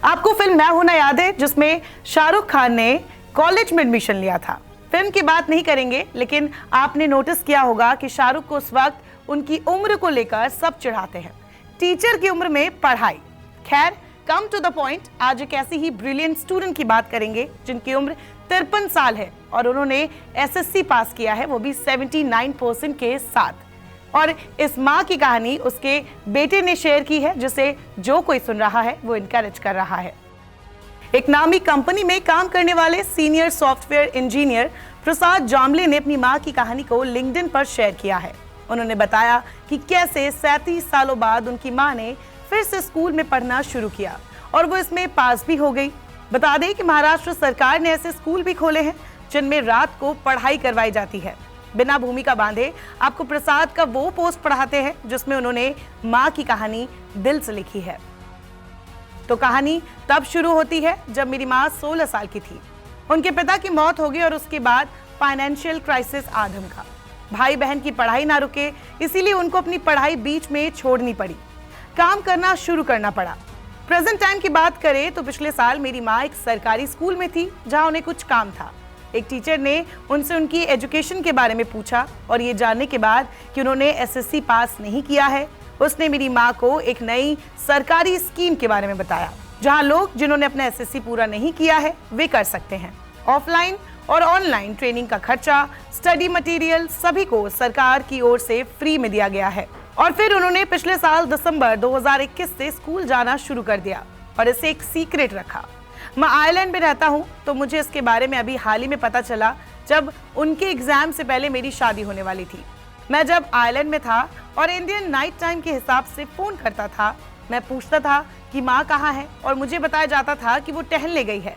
आपको फिल्म मैं हूं ना याद है, जिसमें शाहरुख खान ने कॉलेज में एडमिशन लिया था। फिल्म की बात नहीं करेंगे, लेकिन आपने नोटिस किया होगा कि शाहरुख को उस वक्त उनकी उम्र को लेकर सब चिढ़ाते हैं। टीचर की उम्र में पढ़ाई। खैर, कम टू द पॉइंट, आज एक ऐसी ही ब्रिलियंट स्टूडेंट की बात करेंगे जिनकी उम्र 53 साल है और उन्होंने एसएससी पास किया है, वो भी 79% के साथ। और इस माँ की कहानी उसके बेटे ने शेयर की है, जिसे जो कोई सुन रहा है वो इनकरेज कर रहा है। एक नामी कंपनी में काम करने वाले सीनियर सॉफ्टवेयर इंजीनियर प्रसाद जामले ने अपनी मां की कहानी को लिंक्डइन पर शेयर किया है। उन्होंने बताया कि कैसे 37 सालों बाद उनकी मां ने फिर से स्कूल में पढ़ना शुरू किया और वो इसमें पास भी हो गई। बता दें कि महाराष्ट्र सरकार ने ऐसे स्कूल भी खोले हैं जिनमें रात को पढ़ाई करवाई जाती है। बिना भूमिका बांधे आपको प्रसाद का वो पोस्ट पढ़ाते हैं जिसमें उन्होंने मां की कहानी दिल से लिखी है। तो कहानी तब शुरू होती है जब मेरी माँ 16 साल की थी। उनके पिता की मौत हो गई और उसके बाद फाइनेंशियल क्राइसिस आ धमका। भाई बहन की पढ़ाई ना रुके, इसीलिए उनको अपनी पढ़ाई बीच में छोड़नी पड़ी, काम करना शुरू करना पड़ा। प्रेजेंट टाइम की बात करें तो पिछले साल मेरी माँ एक सरकारी स्कूल में थी जहाँ उन्हें कुछ काम था। एक टीचर ने उनसे उनकी एजुकेशन के बारे में पूछा और ये जानने के बाद कि उन्होंने एसएससी पास नहीं किया है, उसने मेरी माँ को एक नई सरकारी स्कीम के बारे में बताया, जहां लोग जिन्होंने अपना एसएससी पूरा नहीं किया है वे कर सकते हैं। ऑफलाइन और ऑनलाइन ट्रेनिंग का खर्चा, स्टडी मटेरियल सभी को सरकार की ओर से फ्री में दिया गया है। और फिर उन्होंने पिछले साल दिसंबर 2021 से स्कूल जाना शुरू कर दिया और इसे एक सीक्रेट रखा। मैं आयरलैंड में रहता हूँ, तो मुझे इसके बारे में अभी हाल ही में पता चला जब उनके एग्जाम से पहले मेरी शादी होने वाली थी। मैं जब आयरलैंड में था और इंडियन नाइट टाइम के हिसाब से फोन करता था, मैं पूछता था कि माँ कहाँ है और मुझे बताया जाता था कि वो टहलने गई है।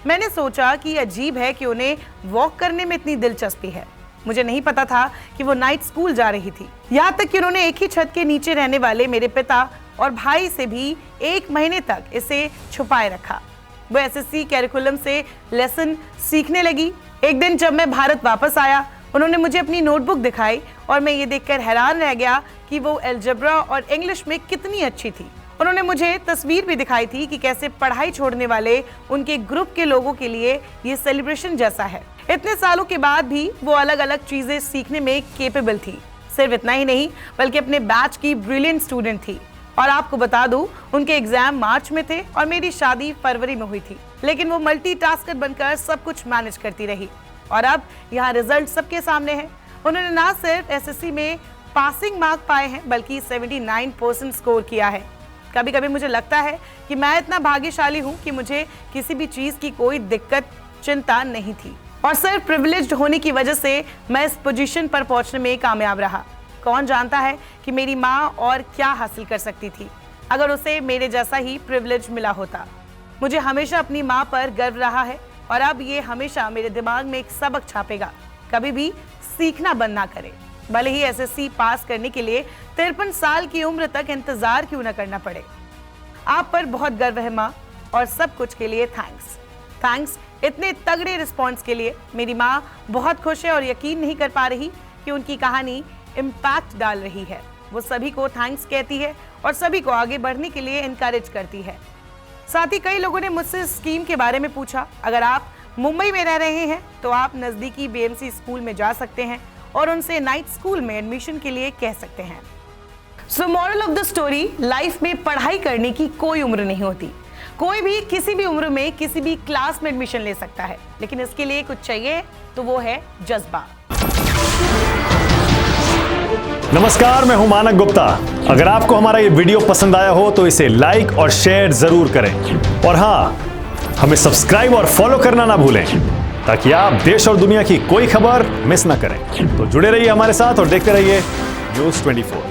मैंने सोचा कि अजीब है कि उन्हें वॉक करने में इतनी दिलचस्पी है। मुझे नहीं पता था कि वो नाइट स्कूल जा रही थी। यहाँ तक कि उन्होंने एक ही छत के नीचे रहने वाले मेरे पिता और भाई से भी 1 महीने तक इसे छुपाए रखा। वो एसएससी कैरिकुलम से लेसन सीखने लगी। एक दिन जब मैं भारत वापस आया, उन्होंने मुझे अपनी नोटबुक दिखाई और मैं ये देखकर हैरान रह गया कि वो अलजेब्रा और इंग्लिश में कितनी अच्छी थी। उन्होंने मुझे तस्वीर भी दिखाई थी कि कैसे पढ़ाई छोड़ने वाले उनके ग्रुप के लोगों के लिए ये सेलिब्रेशन जैसा है। इतने सालों के बाद भी वो अलग अलग चीजें सीखने में केपेबल थी। सिर्फ इतना ही नहीं, बल्कि अपने बैच की ब्रिलियंट स्टूडेंट थी। और आपको बता दूं, उनके एग्जाम मार्च में थे और मेरी शादी फरवरी में हुई थी, लेकिन वो मल्टीटास्कर बनकर सब कुछ मैनेज करती रही। और अब यहाँ रिजल्ट सबके सामने है। उन्होंने ना सिर्फ एसएससी में पासिंग मार्क पाए हैं, बल्कि 79% स्कोर किया है। कभी कभी मुझे लगता है कि मैं इतना भाग्यशाली हूँ कि मुझे किसी भी चीज की कोई दिक्कत चिंता नहीं थी और सिर्फ प्रिविलेज्ड होने की वजह से मैं इस पोजीशन पर पहुंचने में कामयाब रहा। कौन जानता है कि मेरी माँ और क्या हासिल कर सकती थी अगर उसे मेरे जैसा ही प्रिविलेज मिला होता। मुझे हमेशा अपनी माँ पर गर्व रहा है और अब ये हमेशा मेरे दिमाग में एक सबक छापेगा, कभी भी सीखना बंद ना करें, भले ही एसएससी पास करने के लिए 53 साल की उम्र तक इंतजार क्यों न करना पड़े। आप पर बहुत गर्व है माँ, और सब कुछ के लिए थैंक्स इतने तगड़े रिस्पॉन्स के लिए। मेरी माँ बहुत खुश है और यकीन नहीं कर पा रही कि उनकी कहानी इम्पैक्ट डाल रही है। वो सभी को थैंक्स कहती है और सभी को आगे बढ़ने के लिए इनकरेज करती है। साथ ही कई लोगों ने मुझसे स्कीम के बारे में पूछा। अगर आप मुंबई में रह रहे हैं तो आप नजदीकी बीएमसी स्कूल में जा सकते हैं और उनसे नाइट स्कूल में एडमिशन के लिए कह सकते हैं। So moral of the story, life में पढ़ाई करने की कोई उम्र नहीं होती। कोई भी किसी भी उम्र में किसी भी क्लास में एडमिशन ले सकता है, लेकिन इसके लिए कुछ चाहिए, तो वो है जज्बा। नमस्कार, मैं हूं मानक गुप्ता। अगर आपको हमारा ये वीडियो पसंद आया हो तो इसे लाइक और शेयर जरूर करें, और हाँ, हमें सब्सक्राइब और फॉलो करना ना भूलें ताकि आप देश और दुनिया की कोई खबर मिस ना करें। तो जुड़े रहिए हमारे साथ और देखते रहिए न्यूज़ 24।